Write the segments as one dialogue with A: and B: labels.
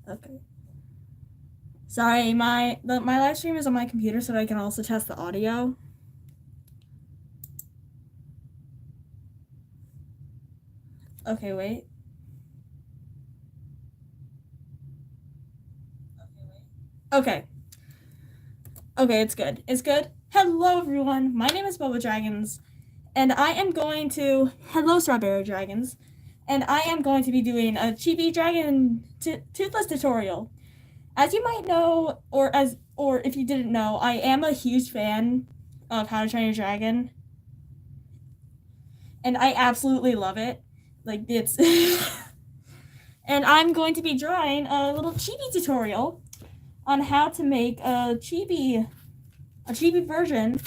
A: Okay. Sorry, my live stream is on my computer so I can also test the audio. Okay, wait. Okay. Okay, it's good. It's good. Hello, everyone. My name is Boba Dragons, and I am going to... Hello, Strawberry Dragons. And I am going to be doing a Chibi Toothless tutorial. As you might know, or if you didn't know, I am a huge fan of How to Train Your Dragon, and I absolutely love it. Like, it's... And I'm going to be drawing a little chibi tutorial on how to make a chibi version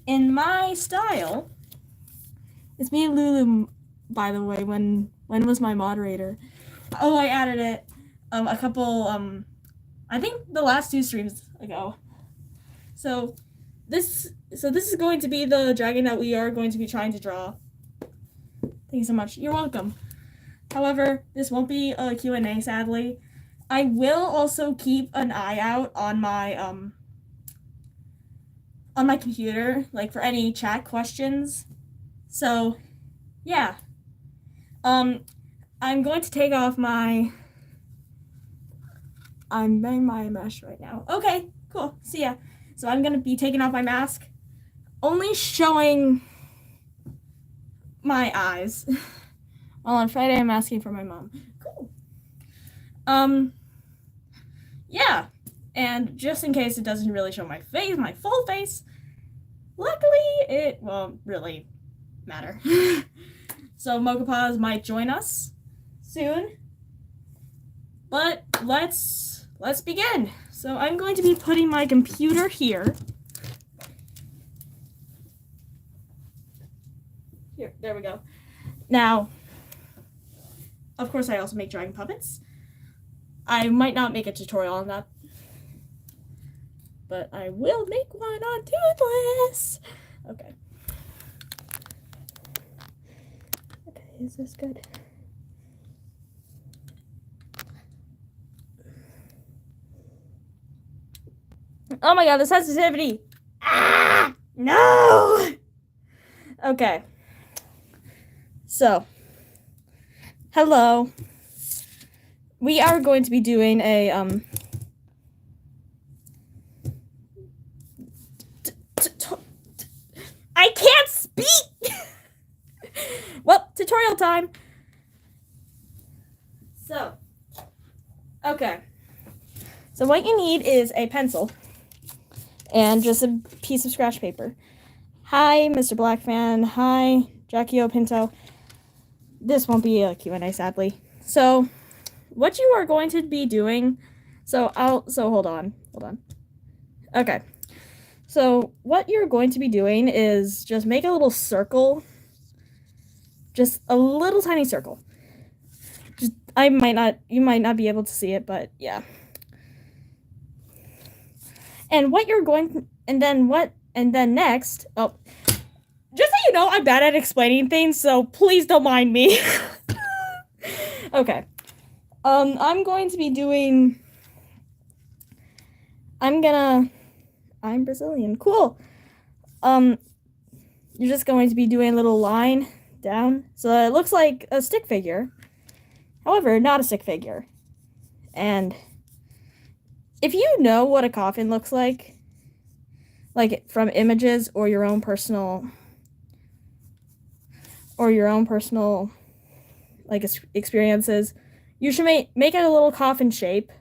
A: in my style. It's me and Lulu, by the way. When was my moderator? Oh, I added it a couple I think the last 2 streams ago. So this is going to be the dragon that we are going to be trying to draw. Thank you so much. You're welcome. However, this won't be a Q&A, sadly. I will also keep an eye out on my computer, like for any chat questions. So, yeah. I'm going to take off my... I'm wearing my mask right now. Okay, cool. See ya. So I'm going to be taking off my mask. Only showing my eyes. Well, on Friday I'm asking for my mom. Cool. Yeah. And just in case it doesn't really show my face, my full face, luckily it won't really matter. So Mochapaws might join us soon. But let's begin. So I'm going to be putting my computer here. Here, there we go. Now, of course I also make dragon puppets. I might not make a tutorial on that, but I will make one on Toothless. Okay. Okay, is this good? Oh my god, the sensitivity! Ah! No! Okay. So, hello. We are going to be doing a, I can't speak! Well, tutorial time. So, okay. So what you need is a pencil and just a piece of scratch paper. Hi, Mr. Blackfan. Hi, Jackie O. Pinto. This won't be a Q&A, sadly. So, what you are going to be doing... hold on. Okay. So, what you're going to be doing is just make a little circle. Just a little tiny circle. You might not be able to see it, but yeah. And what you're going, and then next, oh, just so you know, I'm bad at explaining things, so please don't mind me. Okay. I'm going to be doing, I'm Brazilian, cool. You're just going to be doing a little line down, so it looks like a stick figure. However, not a stick figure. And if you know what a coffin looks like from images or your own personal like experiences, you should make it a little coffin shape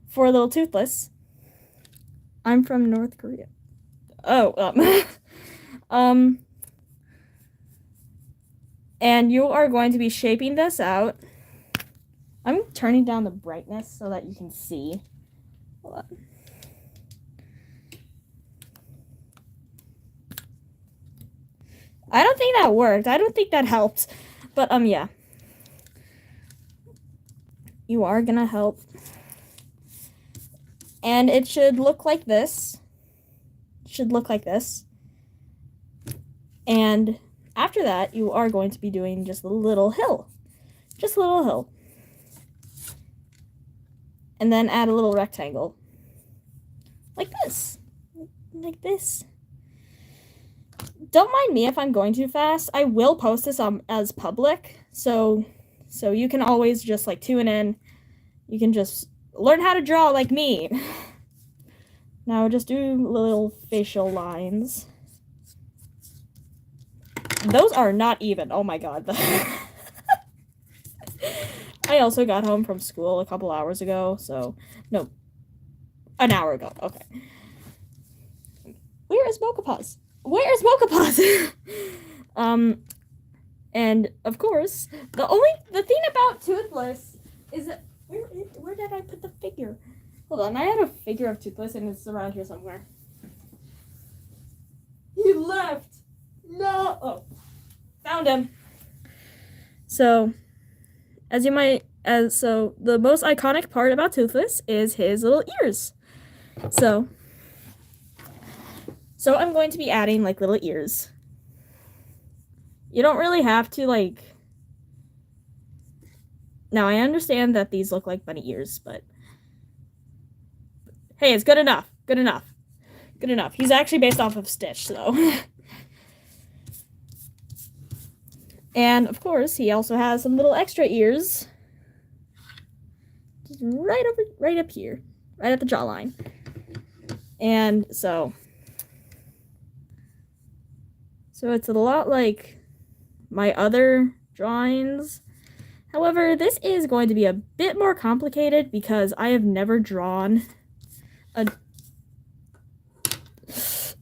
A: for a little Toothless. I'm from North Korea. Oh, and you are going to be shaping this out. I'm turning down the brightness so that you can see. Hold on. I don't think that worked. I don't think that helped. But, yeah. You are gonna help. And it should look like this. And after that, you are going to be doing just a little hill. and then add a little rectangle. Like this. Like this. Don't mind me if I'm going too fast. I will post this as public, so you can always just like tune in. You can just learn how to draw like me. Now just do little facial lines. Those are not even. Oh my god. I also got home from school a couple hours ago, so no, an hour ago. Okay. Where is Mocha Paws? Where is Mocha Paws? And of course, the thing about Toothless is that where did I put the figure? Hold on, I had a figure of Toothless and it's around here somewhere. He left. No. Oh, found him. So, so the most iconic part about Toothless is his little ears. So I'm going to be adding like little ears. You don't really have to like. Now I understand that these look like bunny ears, but hey, it's good enough. Good enough. Good enough. He's actually based off of Stitch, so. And of course, he also has some little extra ears. Just right up here, right at the jawline. And so it's a lot like my other drawings. However, this is going to be a bit more complicated because I have never drawn a...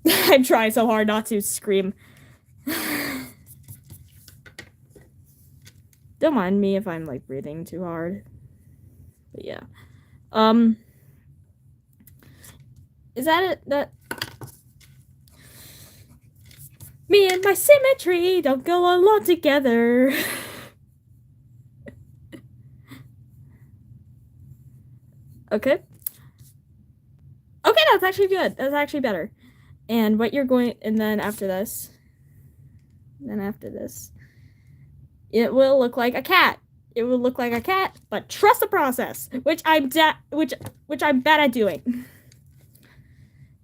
A: I'm trying so hard not to scream. Don't mind me if I'm like breathing too hard. But yeah. Is that it? That me and my symmetry don't go along together. Okay. Okay, that's actually good. That's actually better. And what you're going, and then after this, it will look like a cat. It will look like a cat, but trust the process, which I'm bad at doing.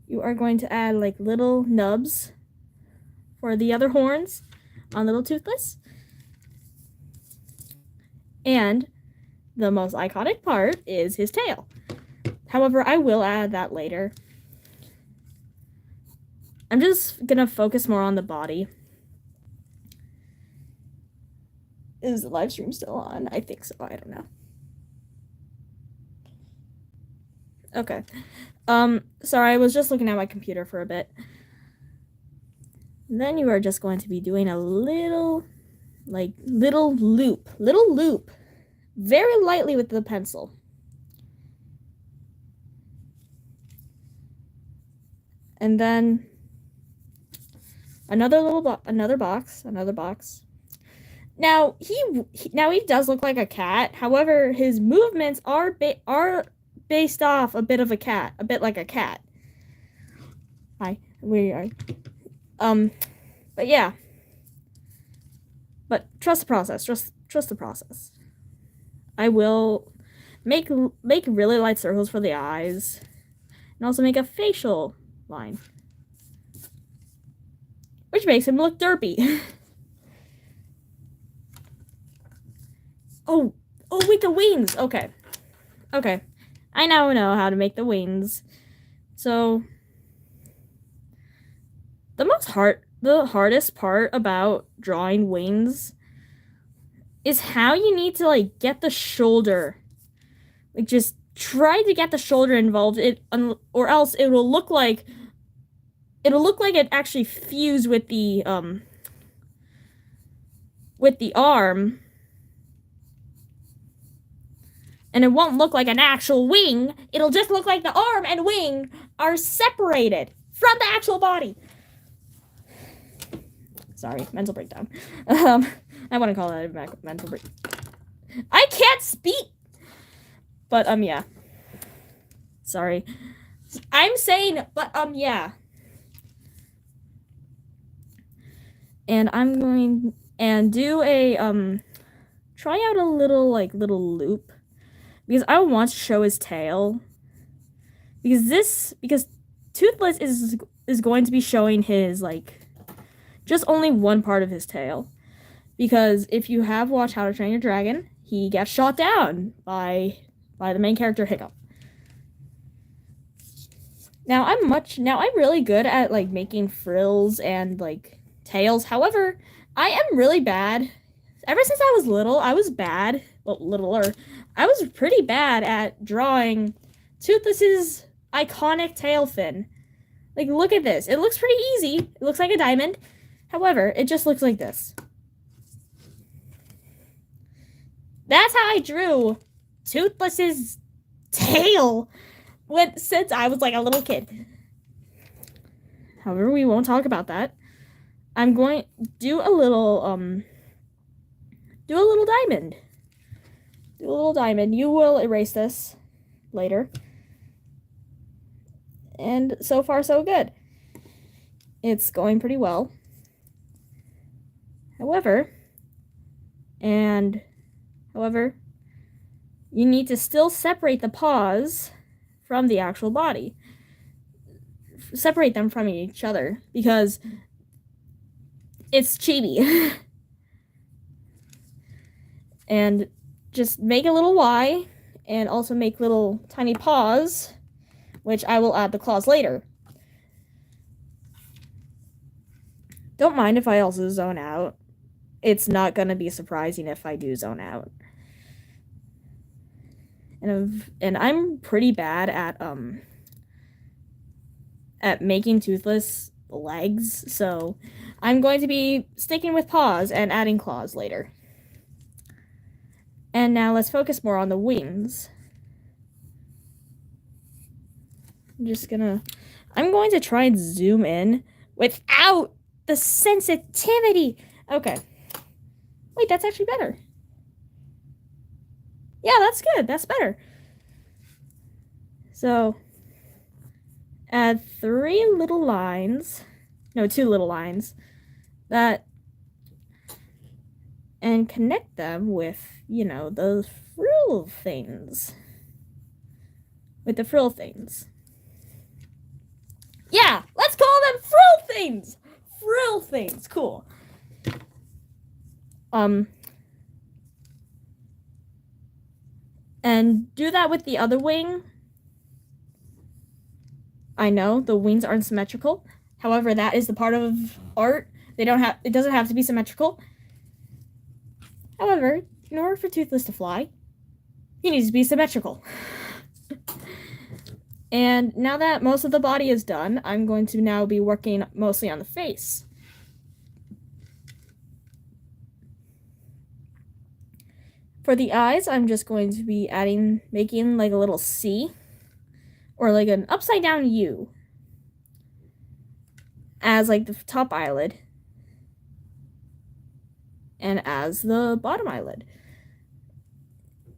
A: You are going to add like little nubs for the other horns on little Toothless. And the most iconic part is his tail. However, I will add that later. I'm just gonna focus more on the body. Is the live stream still on? I think so. I don't know. Okay. Sorry, I was just looking at my computer for a bit. And then you are just going to be doing a little loop. Very lightly with the pencil. And then another box. Now he does look like a cat. However, his movements are based off a bit like a cat. Hi, where are you? But yeah. But trust the process. Trust the process. I will make really light circles for the eyes, and also make a facial line, which makes him look derpy. Oh, with the wings. Okay. I now know how to make the wings. So the hardest part about drawing wings is how you need to like get the shoulder. Like just try to get the shoulder involved, or else it will look like it actually fused with the arm. And it won't look like an actual wing. It'll just look like the arm and wing are separated from the actual body. Sorry, mental breakdown. I want to call that a mental break. I can't speak. But yeah. Sorry. I'm saying, but yeah. And I'm going and do a try out a little loop. because I want to show his tail. Because Toothless is going to be showing his, like, just only one part of his tail. Because if you have watched How to Train Your Dragon, he gets shot down by the main character Hiccup. Now I'm really good at, like, making frills and, like, tails. However, I am really bad. Ever since I was little, I was bad. Well, littler. I was pretty bad at drawing Toothless's iconic tail fin. Like, look at this. It looks pretty easy. It looks like a diamond. However, it just looks like this. That's how I drew Toothless's tail since I was, like, a little kid. However, we won't talk about that. I'm going to do a little diamond. Do a little diamond. You will erase this later. And so far, so good. It's going pretty well. However, you need to still separate the paws from the actual body. Separate them from each other because it's chibi. And just make a little Y and also make little tiny paws, which I will add the claws later. Don't mind if I also zone out. It's not going to be surprising if I do zone out. And I'm pretty bad at making Toothless legs, so I'm going to be sticking with paws and adding claws later. And now let's focus more on the wings. I'm going to try and zoom in without the sensitivity. Okay. Wait, that's actually better. Yeah, that's good. That's better. So, add 2 little lines, and connect them with, those frill things. With the frill things. Yeah, let's call them frill things! Frill things, cool. And do that with the other wing. I know the wings aren't symmetrical. However, that is the part of art. It doesn't have to be symmetrical. However, in order for Toothless to fly, he needs to be symmetrical. And now that most of the body is done, I'm going to now be working mostly on the face. For the eyes, I'm just going to be making like a little C, or like an upside down U, as like the top eyelid, and as the bottom eyelid.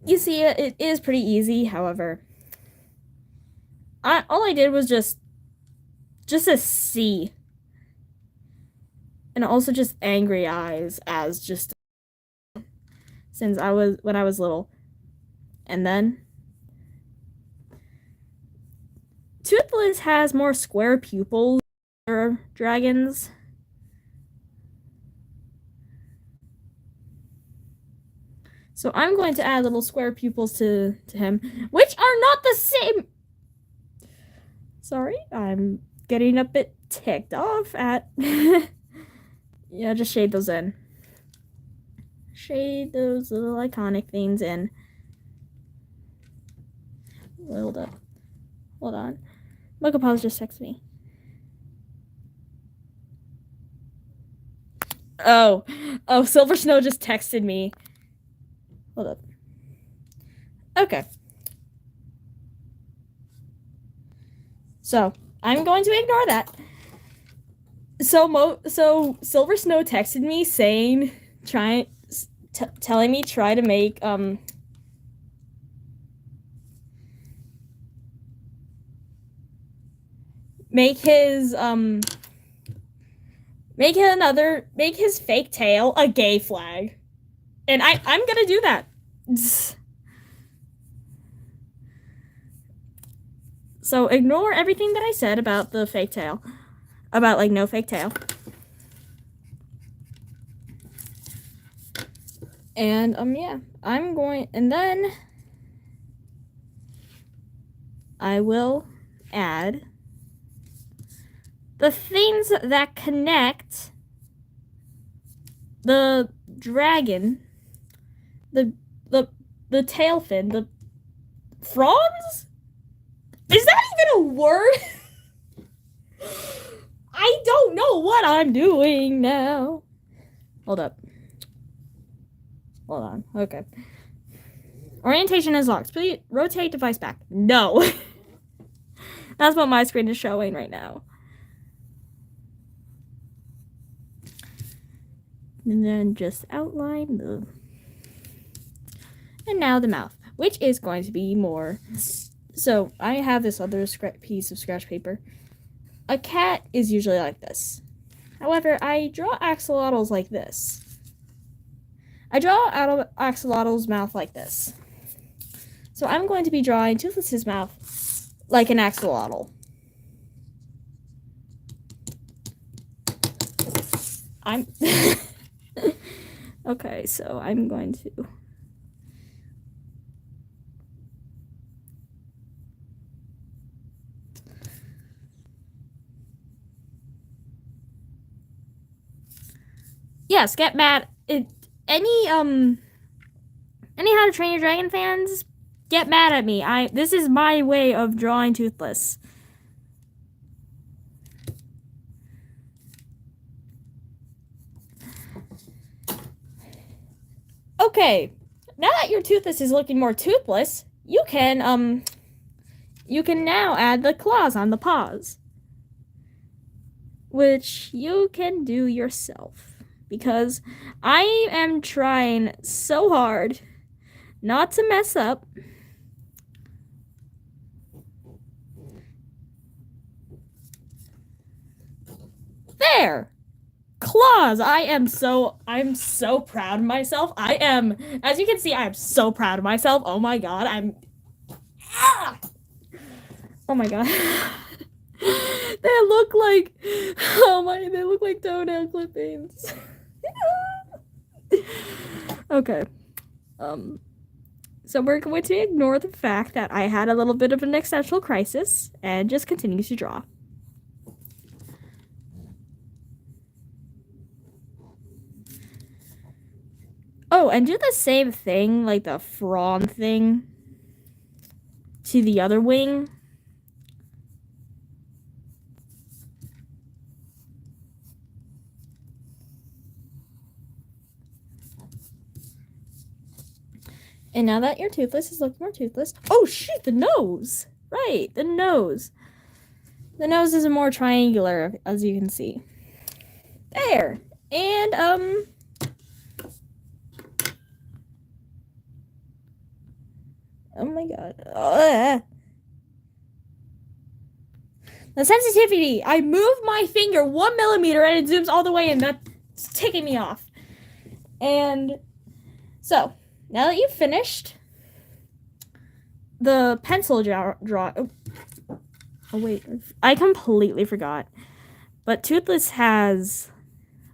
A: You see, it is pretty easy. However, all I did was just a C, and also just angry eyes as just when I was little. And then Toothless has more square pupils for dragons. So I'm going to add little square pupils to him, which are not the same. Sorry, I'm getting a bit ticked off at. Yeah, just shade those in. Shade those little iconic things in. Hold up. Hold on. Mocha just texted me. Oh, Silver Snow just texted me. Hold up. Okay. So, I'm going to ignore that. So Silver Snow texted me saying, telling me try to make make his fake tail a gay flag. And I'm gonna do that. So ignore everything that I said about the fake tail. About, like, no fake tail. And, yeah. And then I will add the things that connect the dragon, the tail fin, the fronds? Is that even a word? I don't know what I'm doing now. Hold up. Hold on. Okay. Orientation is locked. Please rotate device back. No. That's what my screen is showing right now. And then just outline the... And now the mouth, which is going to be more... So, I have this other piece of scratch paper. A cat is usually like this. However, I draw axolotls like this. I draw axolotl's mouth like this. So I'm going to be drawing Toothless's mouth like an axolotl. Okay, so I'm going to... Yes, get mad. Any How to Train Your Dragon fans, get mad at me. This is my way of drawing Toothless. Okay, now that your Toothless is looking more toothless, you can now add the claws on the paws, which you can do yourself. Because I am trying so hard not to mess up. There! Claws! I'm so proud of myself. As you can see, I am so proud of myself. Oh my god, oh my god. They look like toenail clippings. Okay. So we're going to ignore the fact that I had a little bit of an existential crisis and just continue to draw. Oh, and do the same thing, like the frond thing, to the other wing. And now that your Toothless is looking more toothless... Oh, shoot, the nose! Right, the nose. The nose is more triangular, as you can see. There! And, oh my god. The sensitivity! I move my finger 1 millimeter and it zooms all the way in. That's ticking me off. And so... Now that you've finished the pencil draw... Oh, wait. I completely forgot. But Toothless has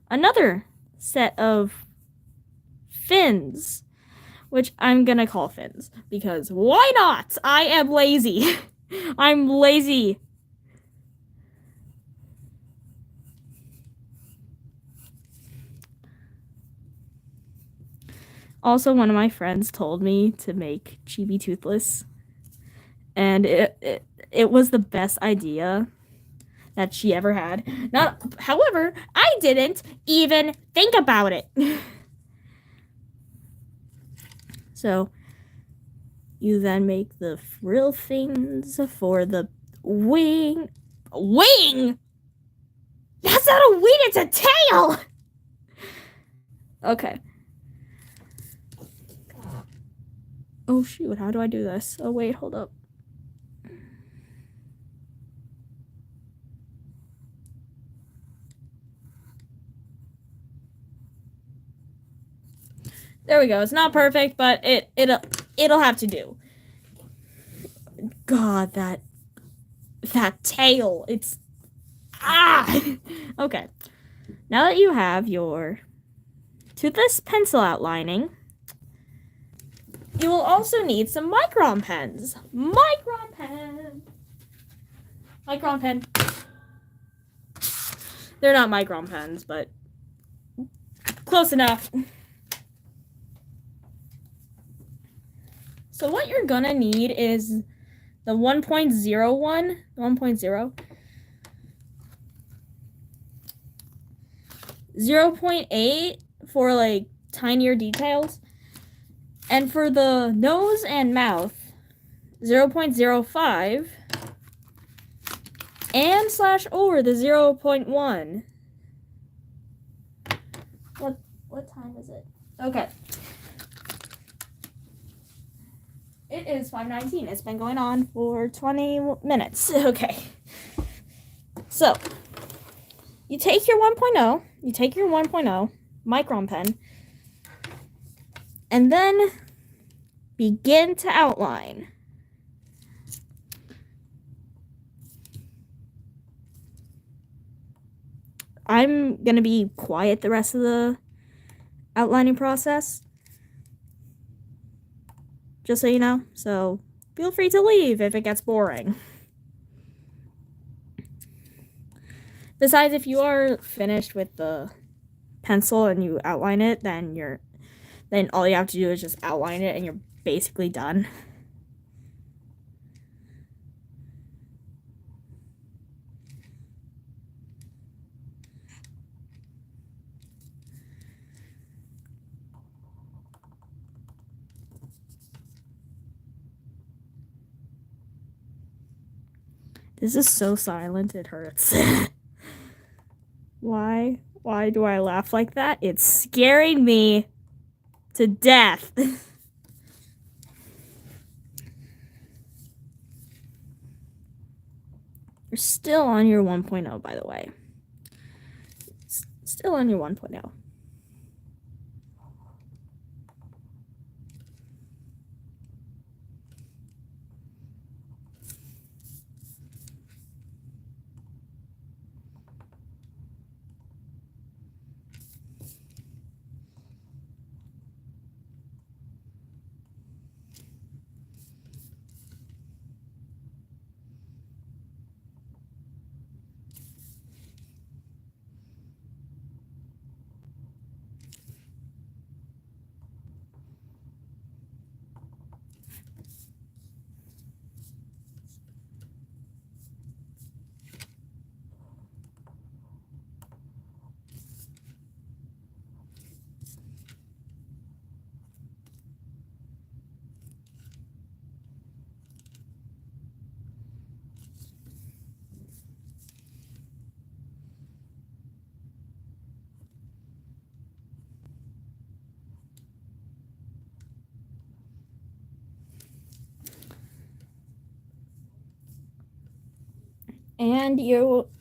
A: another set of fins, which I'm gonna call fins. Because why not? I am lazy. I'm lazy. Also, one of my friends told me to make Chibi Toothless, and it was the best idea that she ever had. However, I didn't even think about it. So, you then make the frill things for the wing. Wing? That's not a wing, it's a tail! Okay. Oh shoot, how do I do this? Oh wait, hold up. There we go. It's not perfect, but it'll have to do. God, that that tail. It's okay. Now that you have your toothless pencil outlining, you will also need some micron pens. Micron pen. They're not micron pens, but close enough. So what you're gonna need is the 1.01, 1.0, 0.8 for like tinier details, and for the nose and mouth, 0.05, and slash over the 0.1. What time is it? Okay. It is 5:19. It's been going on for 20 minutes. Okay. So, you take your 1.0, micron pen, and then begin to outline. I'm going to be quiet the rest of the outlining process, just so you know. So feel free to leave if it gets boring. Besides, if you are finished with the pencil and you outline it, then all you have to do is just outline it and you're basically done. This is so silent, it hurts. Why do I laugh like that? It's scaring me to death. You're still on your 1.0, by the way. Still on your 1.0.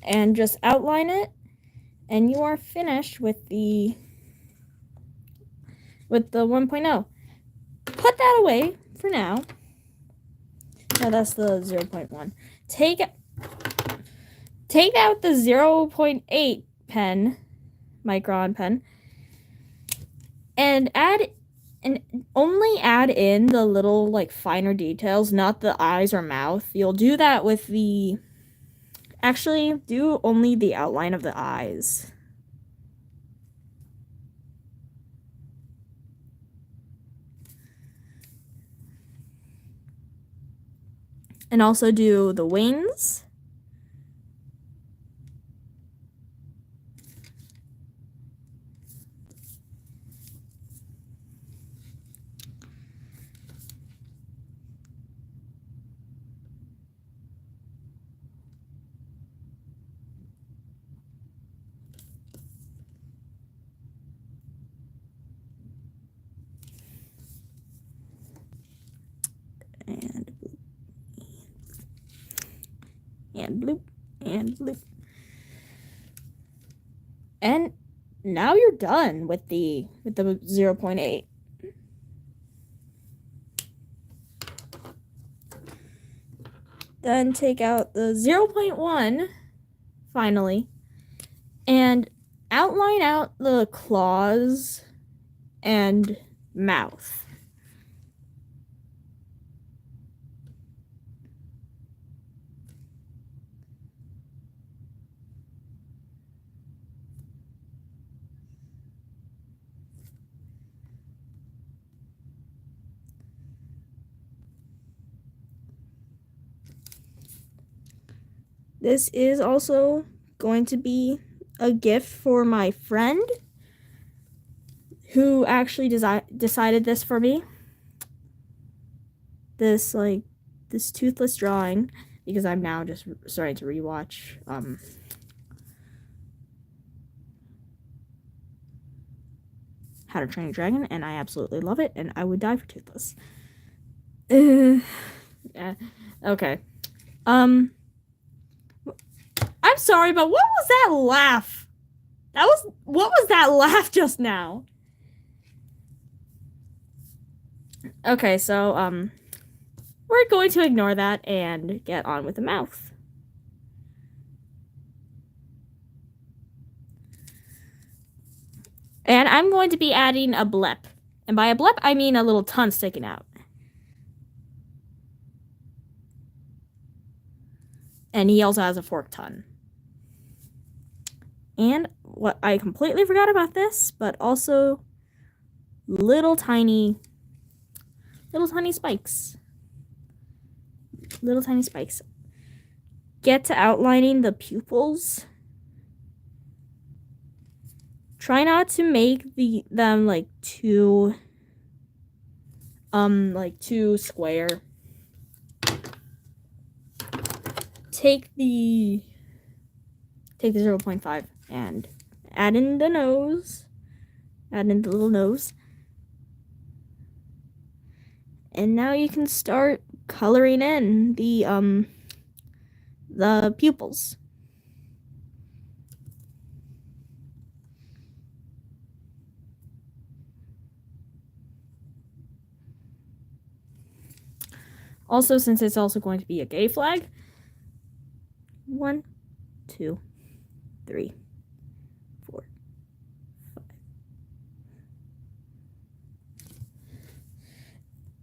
A: And just outline it, and you are finished with the 1.0. Put that away for now. No, that's the 0.1. Take out the 0.8 pen, micron pen, and only add in the little like finer details, not the eyes or mouth. You'll do that with the Actually, do only the outline of the eyes. And also do the wings. And bloop, and bloop. And now you're done with the 0.8. Then take out the 0.1, finally, and outline out the claws and mouth. This is also going to be a gift for my friend who actually decided this for me. This toothless drawing, because I'm now just starting to rewatch How to Train Your Dragon, and I absolutely love it, and I would die for Toothless. Yeah, okay. I'm sorry, but what was that laugh? What was that laugh just now? Okay, so, we're going to ignore that and get on with the mouth. And I'm going to be adding a blep. And by a blep, I mean a little tongue sticking out. And he also has a forked tongue. And what I completely forgot about this, but also little tiny spikes. Little tiny spikes. Get to outlining the pupils. Try not to make them like too square. Take the 0.5 and add in the nose. Add in the little nose. And now you can start coloring in the pupils. Also, since it's also going to be a gay flag, 1, 2, 3, 4, 5.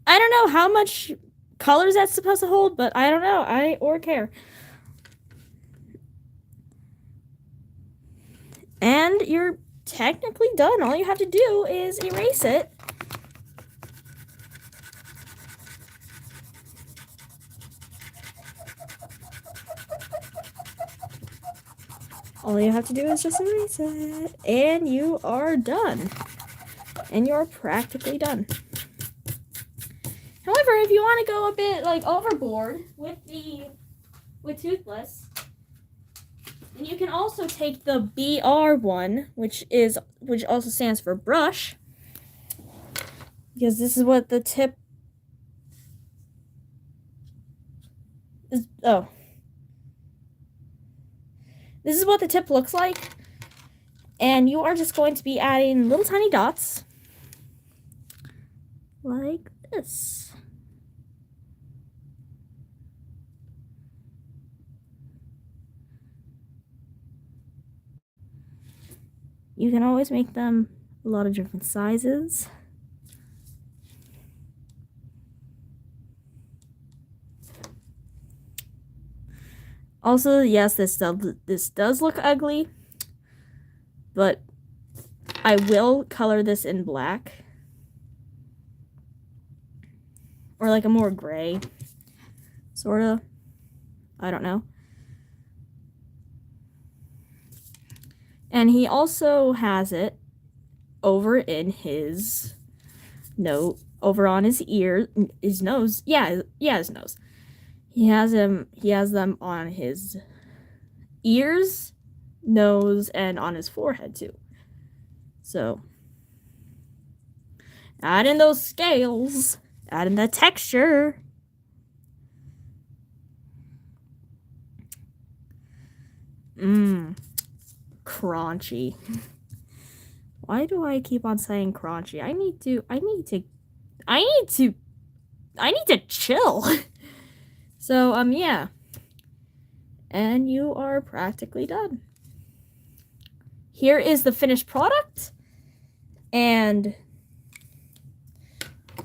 A: I don't know how much colors that's supposed to hold, but I don't know. Or care. And you're technically done. All you have to do is erase it. All you have to do is just erase it. And you are done. And you're practically done. However, if you want to go a bit like overboard with Toothless, then you can also take the BR one, which also stands for brush, because this is what the tip is. Oh, this is what the tip looks like, and you are just going to be adding little tiny dots like this. You can always make them a lot of different sizes. Also, yes, this does look ugly, but I will color this in black. Or like a more gray, sorta. I don't know. And he also has it over in his over on his nose. Yeah, his nose. He has them on his ears, nose, and on his forehead too. So add in those scales, add in the texture. Crunchy. Why do I keep on saying crunchy? I need to chill. So, yeah. And you are practically done. Here is the finished product. And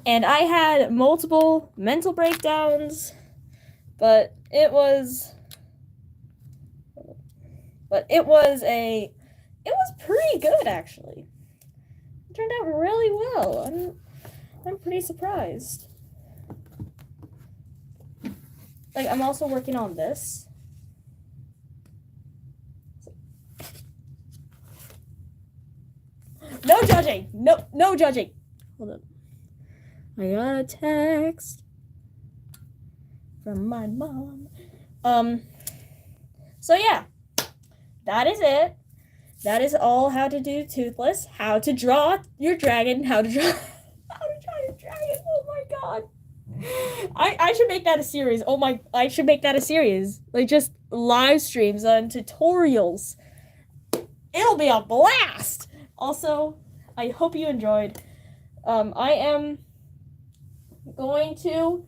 A: I had multiple mental breakdowns, but it was pretty good, actually. It turned out really well. I'm pretty surprised. Like, I'm also working on this. No judging! No judging! Hold up. I got a text from my mom. So yeah. That is it. That is all how to do Toothless. How to draw your dragon. How to draw your dragon. Oh my god. I should make that a series. I should make that a series. Like, just live streams on tutorials. It'll be a blast. Also, I hope you enjoyed. I am going to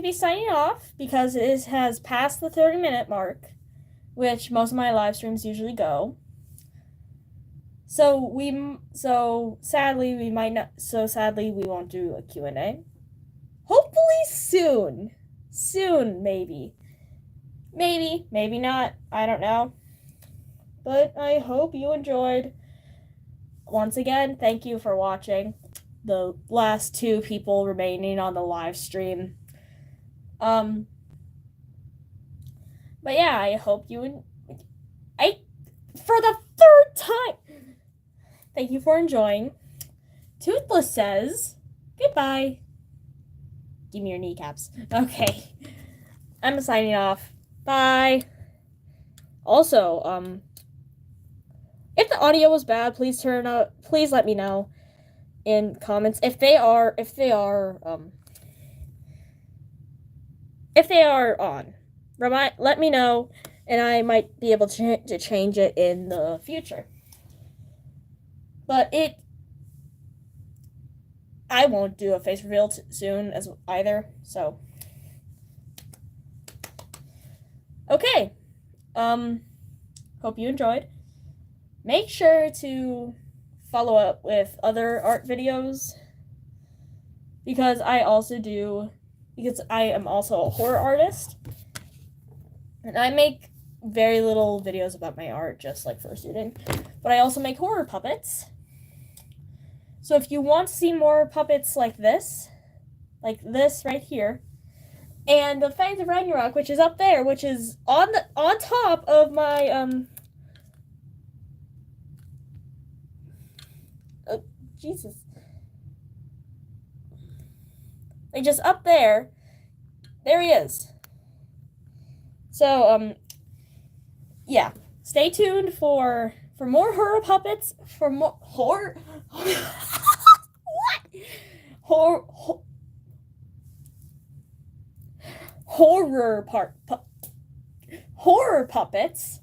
A: be signing off because it has passed the 30-minute mark, which most of my live streams usually go. So sadly we won't do a Q&A. Hopefully soon. Soon, maybe. Maybe not. I don't know. But I hope you enjoyed. Once again, thank you for watching. The last 2 people remaining on the live stream. But yeah, I hope you for the 3rd time. Thank you for enjoying. Toothless says goodbye. Give me your kneecaps. Okay. I'm signing off. Bye. Also, if the audio was bad, please let me know in comments. If they are on, let me know, and I might be able to change it in the future. But I won't do a face reveal soon as either. So okay. Hope you enjoyed. Make sure to follow up with other art videos because I am also a horror artist, and I make very little videos about my art, just like for a student, but I also make horror puppets. So if you want to see more puppets like this right here, and the Fangs of Ragnarok, which is up there, which is on top of my Jesus. Like, just up there. There he is. So, yeah. Stay tuned for more horror puppets, for more horror what? Horror puppets.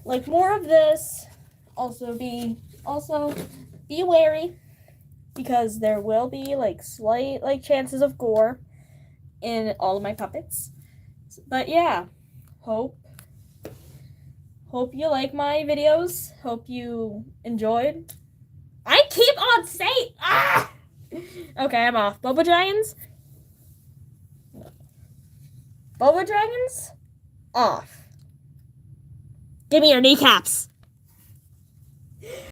A: Like, more of this. Also be wary, because there will be slight chances of gore in all of my puppets. But yeah, hope you like my videos. Hope you enjoyed. I keep on saying Okay, I'm off. Boba Dragons off. Give me your kneecaps.